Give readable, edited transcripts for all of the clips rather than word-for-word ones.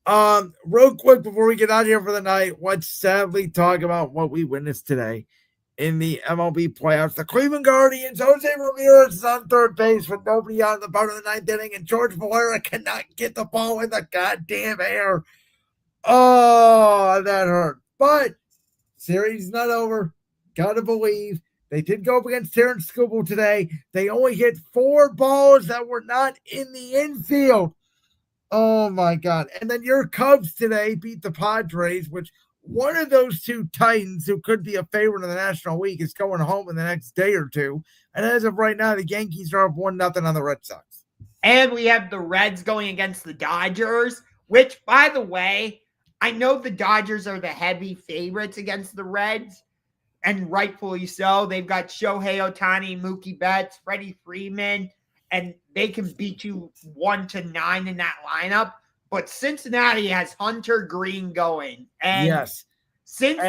Real quick before we get out of here for the night, let's sadly talk about what we witnessed today in the MLB playoffs. The Cleveland Guardians, Jose Ramirez is on third base with nobody out in the bottom of the ninth inning, and George Valera cannot get the ball in the goddamn air. Oh, that hurt. But series not over. Gotta believe. They did go up against Terrence Scoble today. They only hit 4 balls that were not in the infield. Oh my God. And then your Cubs today beat the Padres, which one of those two Titans who could be a favorite in the National League is going home in the next day or two. And as of right now, the Yankees are up 1-0 on the Red Sox. And we have the Reds going against the Dodgers, which, by the way, I know the Dodgers are the heavy favorites against the Reds, and rightfully so. They've got Shohei Ohtani, Mookie Betts, Freddie Freeman, and they can beat you 1-9 in that lineup. But Cincinnati has Hunter Green going. And yes. Since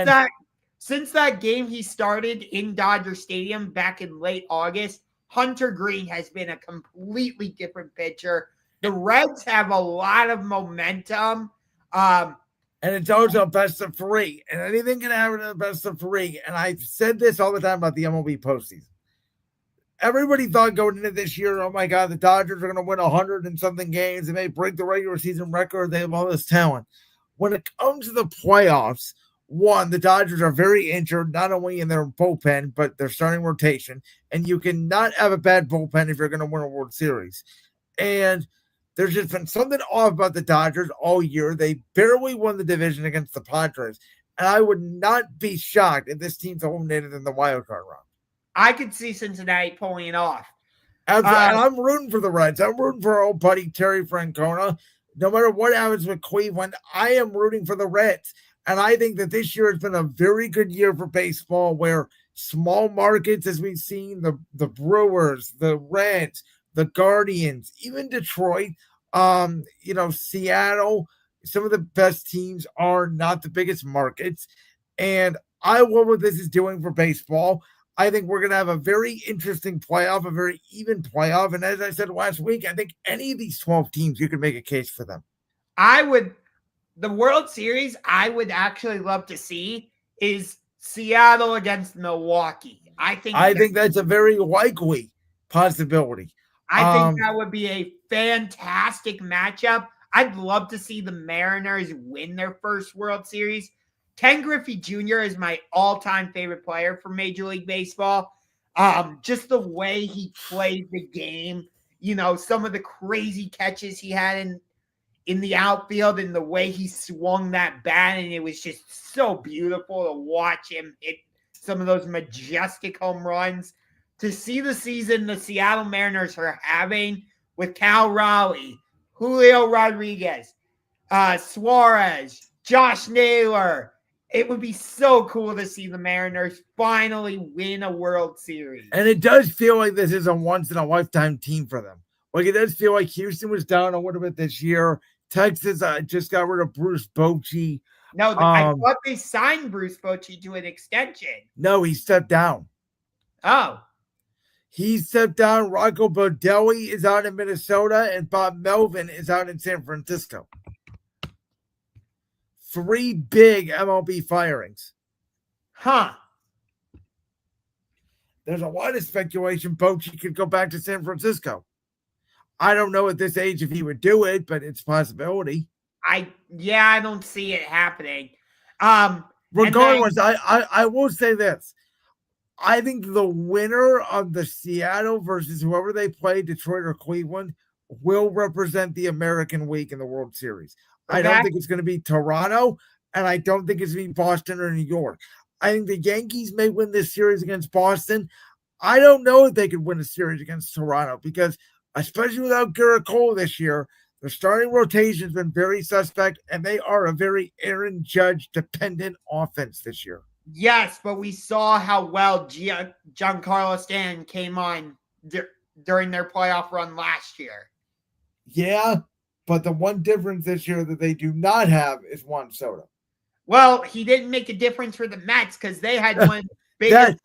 that game he started in Dodger Stadium back in late August, Hunter Green has been a completely different pitcher. The Reds have a lot of momentum. And it's also a best of 3. And anything can happen in a best of 3. And I've said this all the time about the MLB postseason. Everybody thought going into this year, oh my God, the Dodgers are going to win 100 and something games. They may break the regular season record. They have all this talent. When it comes to the playoffs, one, the Dodgers are very injured, not only in their bullpen, but their starting rotation. And you cannot have a bad bullpen if you're going to win a World Series. And there's just been something off about the Dodgers all year. They barely won the division against the Padres. And I would not be shocked if this team's eliminated in the wild card round. I could see Cincinnati pulling it off. And I'm rooting for the Reds. I'm rooting for our old buddy Terry Francona. No matter what happens with Cleveland, I am rooting for the Reds. And I think that this year has been a very good year for baseball, where small markets, as we've seen, the Brewers, the Reds, the Guardians, even Detroit, Seattle, some of the best teams are not the biggest markets. And I love what this is doing for baseball. I think we're going to have a very interesting playoff, a very even playoff. And as I said last week, I think any of these 12 teams, you can make a case for them. The World Series I would actually love to see is Seattle against Milwaukee. I think that's a very likely possibility. I think that would be a fantastic matchup. I'd love to see the Mariners win their first World Series. Ken Griffey Jr. is my all-time favorite player for Major League Baseball. Just the way he played the game, some of the crazy catches he had in the outfield and the way he swung that bat, and it was just so beautiful to watch him hit some of those majestic home runs. To see the season the Seattle Mariners are having with Cal Raleigh, Julio Rodriguez, Suarez, Josh Naylor, it would be so cool to see the Mariners finally win a World Series. And it does feel like this is a once-in-a-lifetime team for them. Like, it does feel like Houston was down a little bit this year. Texas just got rid of Bruce Bochy. No, I thought they signed Bruce Bochy to an extension. No, he stepped down. Oh. He stepped down. Rocco Baldelli is out in Minnesota, and Bob Melvin is out in San Francisco. 3 big MLB firings. Huh. There's a lot of speculation Bochy could go back to San Francisco. I don't know at this age if he would do it, but it's a possibility. I don't see it happening. Regardless, I will say this. I think the winner of the Seattle versus whoever they play, Detroit or Cleveland, will represent the American League in the World Series. Okay. I don't think it's going to be Toronto, and I don't think it's going to be Boston or New York. I think the Yankees may win this series against Boston. I don't know if they could win a series against Toronto because, especially without Garrett Cole this year, their starting rotation has been very suspect, and they are a very Aaron Judge-dependent offense this year. Yes, but we saw how well Giancarlo Stanton came on during their playoff run last year. Yeah, but the one difference this year that they do not have is Juan Soto. Well, he didn't make a difference for the Mets because they had one biggest.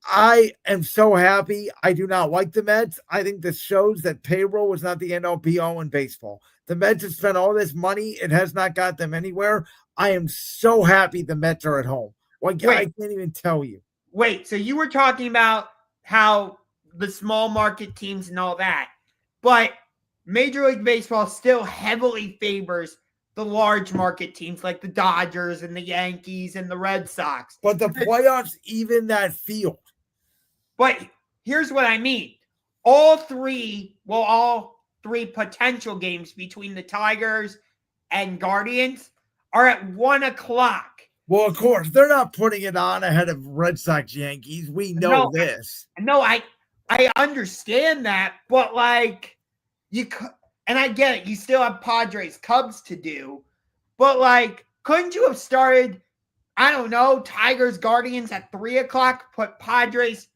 I am so happy. I do not like the Mets. I think this shows that payroll is not the end all be all in baseball. The Mets have spent all this money. It has not got them anywhere. I am so happy the Mets are at home. Like, I Wait, can't even tell you. wait. So you were talking about how the small market teams and all that, but Major League Baseball still heavily favors the large market teams like the Dodgers and the Yankees and the Red Sox. But the playoffs even that field. But here's what I mean. All three potential games between the Tigers and Guardians are at 1 o'clock. Well, of course, they're not putting it on ahead of Red Sox Yankees. We know this. No, I understand that, but like and I get it, you still have Padres Cubs to do, but like, couldn't you have started, I don't know, Tigers Guardians at 3 o'clock, put Padres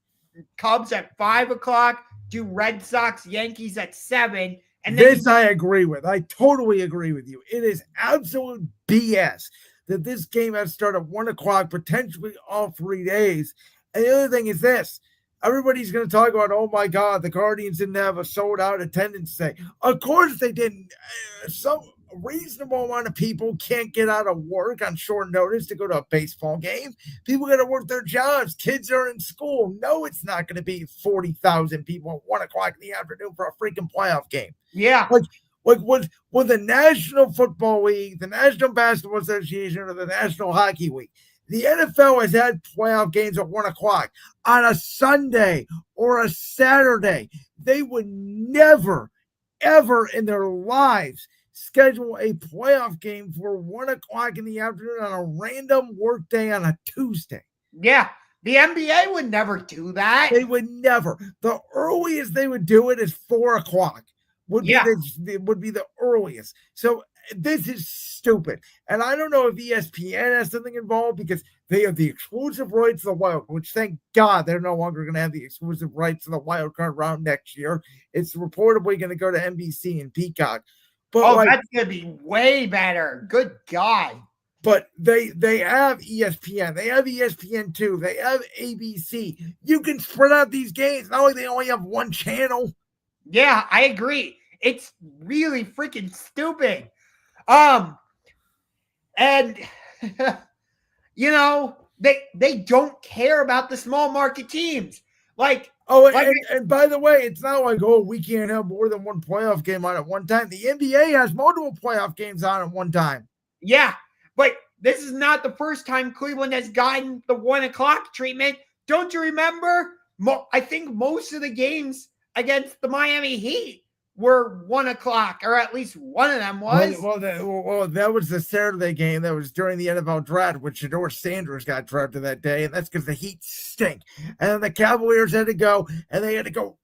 Cubs at 5 o'clock, do Red Sox Yankees at 7, and then this I agree with. I totally agree with you. It is absolute BS that this game has started at 1 o'clock, potentially all 3 days. And the other thing is this. Everybody's going to talk about, oh my God, the Guardians didn't have a sold out attendance today. Of course they didn't. Some reasonable amount of people can't get out of work on short notice to go to a baseball game. People got to work their jobs. Kids are in school. No, it's not going to be 40,000 people at 1 o'clock in the afternoon for a freaking playoff game. Yeah. Like with the National Football League, the National Basketball Association, or the National Hockey League, the NFL has had playoff games at 1 o'clock on a Sunday or a Saturday. They would never, ever in their lives schedule a playoff game for 1 o'clock in the afternoon on a random work day on a Tuesday. Yeah, the NBA would never do that. They would never. The earliest they would do it is 4 o'clock. Would be the earliest. So this is stupid. And I don't know if ESPN has something involved because they have the exclusive rights to the wild, which thank God they're no longer going to have the exclusive rights to the wild card round next year. It's reportedly going to go to NBC and Peacock. But that's going to be way better. Good God. But they have ESPN. They have ESPN2. They have ABC. You can spread out these games. Not like they only have one channel. Yeah, I agree. It's really freaking stupid. And you know, they don't care about the small market teams. And by the way, it's not like, oh, we can't have more than one playoff game on at one time. The NBA has multiple playoff games on at one time. Yeah, but this is not the first time Cleveland has gotten the 1 o'clock treatment. Don't you remember? I think most of the games against the Miami Heat were 1 o'clock, or at least one of them was. Well, that was the Saturday game. That was during the NFL draft, which Shedeur Sanders got drafted that day, and that's because the Heat stink. And then the Cavaliers had to go, and they had to go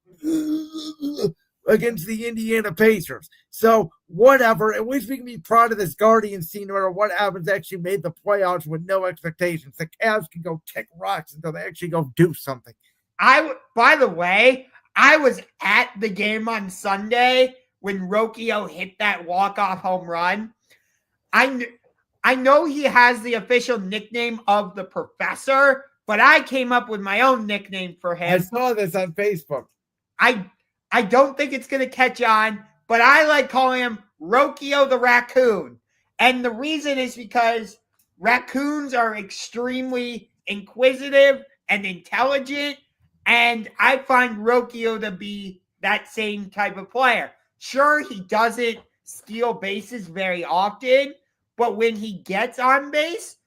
against the Indiana Pacers. So whatever. At least we can be proud of this Guardians team, no matter what happens. Actually made the playoffs with no expectations. The Cavs can go kick rocks until they actually go do something. By the way, I was at the game on Sunday when Rocchio hit that walk-off home run. I know he has the official nickname of the Professor, but I came up with my own nickname for him. I saw this on Facebook. I don't think it's going to catch on, but I like calling him Rocchio the Raccoon. And the reason is because raccoons are extremely inquisitive and intelligent, and I find Rocchio to be that same type of player. Sure, he doesn't steal bases very often, but when he gets on base,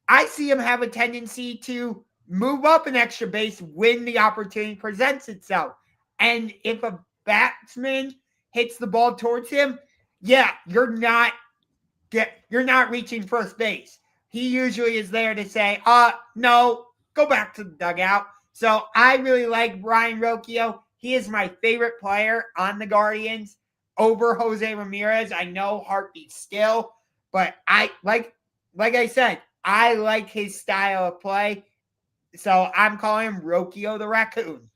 I see him have a tendency to move up an extra base when the opportunity presents itself. And if a batsman hits the ball towards him, yeah, you're not reaching first base. He usually is there to say, no, go back to the dugout. So I really like Brian Rocchio. He is my favorite player on the Guardians over Jose Ramirez. I know heartbeat still, but I like I said, I like his style of play. So I'm calling him Rocchio the Raccoon.